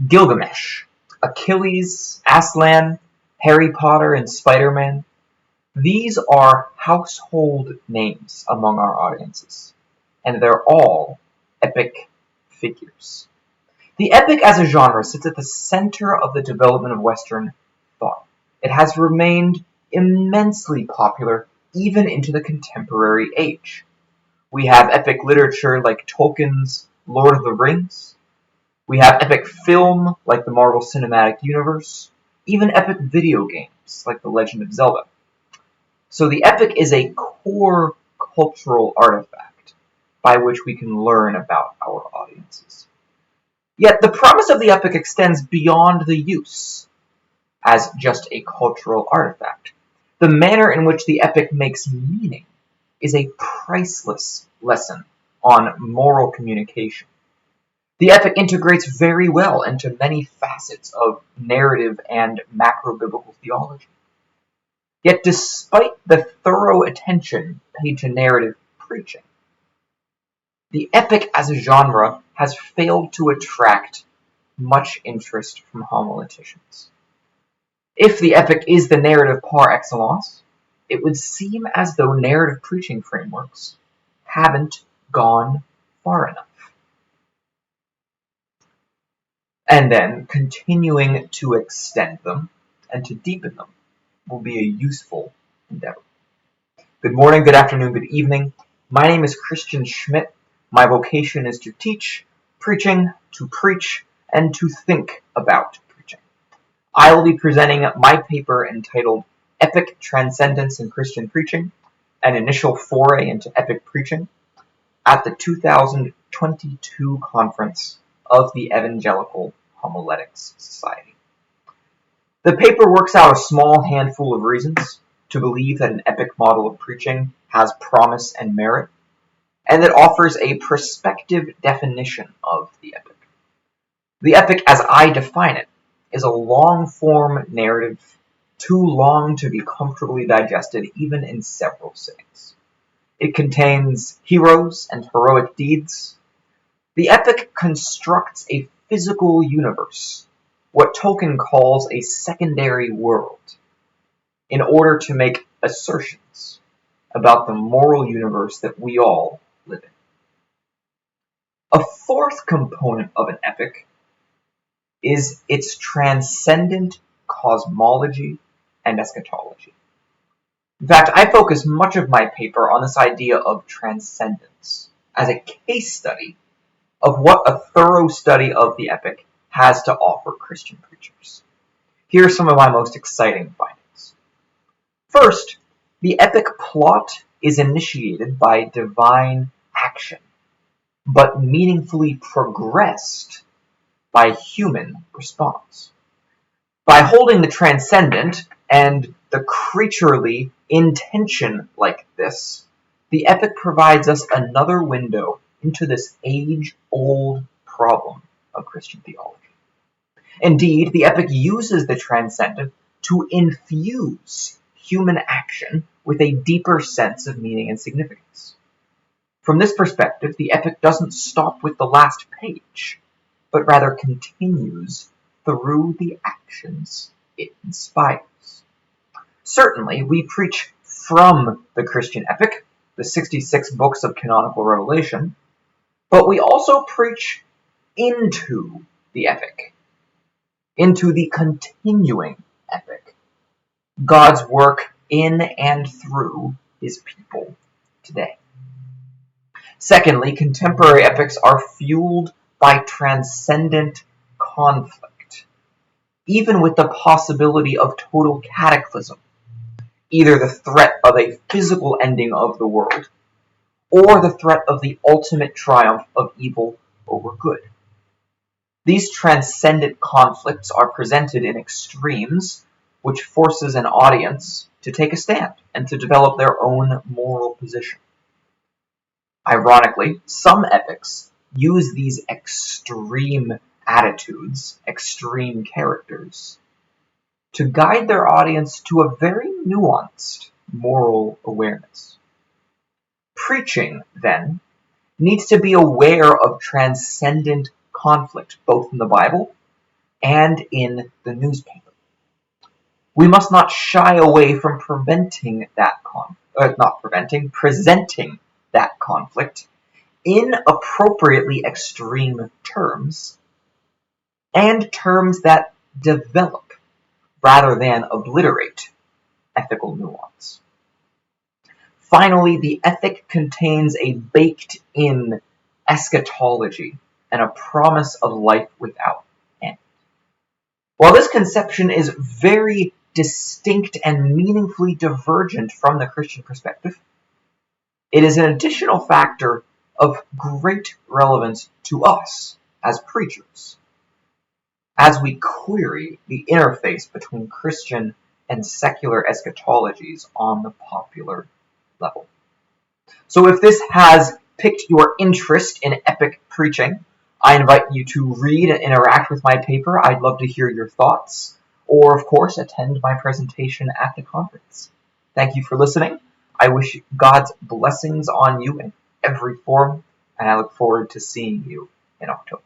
Gilgamesh, Achilles, Aslan, Harry Potter, and Spider-Man. These are household names among our audiences, and they're all epic figures. The epic as a genre sits at the center of the development of Western thought. It has remained immensely popular even into the contemporary age. We have epic literature like Tolkien's Lord of the Rings. We have epic film like the Marvel Cinematic Universe. Even epic video games like The Legend of Zelda. So the epic is a core cultural artifact by which we can learn about our audiences. Yet the promise of the epic extends beyond the use as just a cultural artifact. The manner in which the epic makes meaning is a priceless lesson on moral communication. The epic integrates very well into many facets of narrative and macro-biblical theology. Yet despite the thorough attention paid to narrative preaching, the epic as a genre has failed to attract much interest from homileticians. If the epic is the narrative par excellence, it would seem as though narrative preaching frameworks haven't gone far enough. And then continuing to extend them and to deepen them will be a useful endeavor. Good morning, good afternoon, good evening. My name is Christian Schmitt. My vocation is to teach, preaching, to preach, and to think about preaching. I will be presenting my paper entitled Epic Transcendence in Christian Preaching, an initial foray into epic preaching, at the 2022 conference of the Evangelical Homiletics Society. The paper works out a small handful of reasons to believe that an epic model of preaching has promise and merit, and it offers a prospective definition of the epic. The epic, as I define it, is a long-form narrative, too long to be comfortably digested even in several sittings. It contains heroes and heroic deeds. The epic constructs a physical universe, what Tolkien calls a secondary world, in order to make assertions about the moral universe that we all live in. A fourth component of an epic is its transcendent cosmology and eschatology. In fact, I focus much of my paper on this idea of transcendence as a case study of what a thorough study of the epic has to offer Christian preachers. Here are some of my most exciting findings. First, the epic plot is initiated by divine action, but meaningfully progressed by human response. By holding the transcendent and the creaturely in tension like this, the epic provides us another window into this age-old problem of Christian theology. Indeed, the epic uses the transcendent to infuse human action with a deeper sense of meaning and significance. From this perspective, the epic doesn't stop with the last page, but rather continues through the actions it inspires. Certainly, we preach from the Christian epic, the 66 books of canonical revelation, but we also preach into the epic, into the continuing epic, God's work in and through his people today. Secondly, contemporary epics are fueled by transcendent conflict, even with the possibility of total cataclysm, either the threat of a physical ending of the world, or the threat of the ultimate triumph of evil over good. These transcendent conflicts are presented in extremes, which forces an audience to take a stand and to develop their own moral position. Ironically, some epics use these extreme attitudes, extreme characters, to guide their audience to a very nuanced moral awareness. Preaching, then, needs to be aware of transcendent conflict, both in the Bible and in the newspaper. We must not shy away from presenting that conflict in appropriately extreme terms, and terms that develop rather than obliterate ethical nuance. Finally, the ethic contains a baked-in eschatology and a promise of life without end. While this conception is very distinct and meaningfully divergent from the Christian perspective, it is an additional factor of great relevance to us as preachers, as we query the interface between Christian and secular eschatologies on the popular level. So if this has piqued your interest in epic preaching, I invite you to read and interact with my paper. I'd love to hear your thoughts, or of course attend my presentation at the conference. Thank you for listening. I wish God's blessings on you in every form, and I look forward to seeing you in October.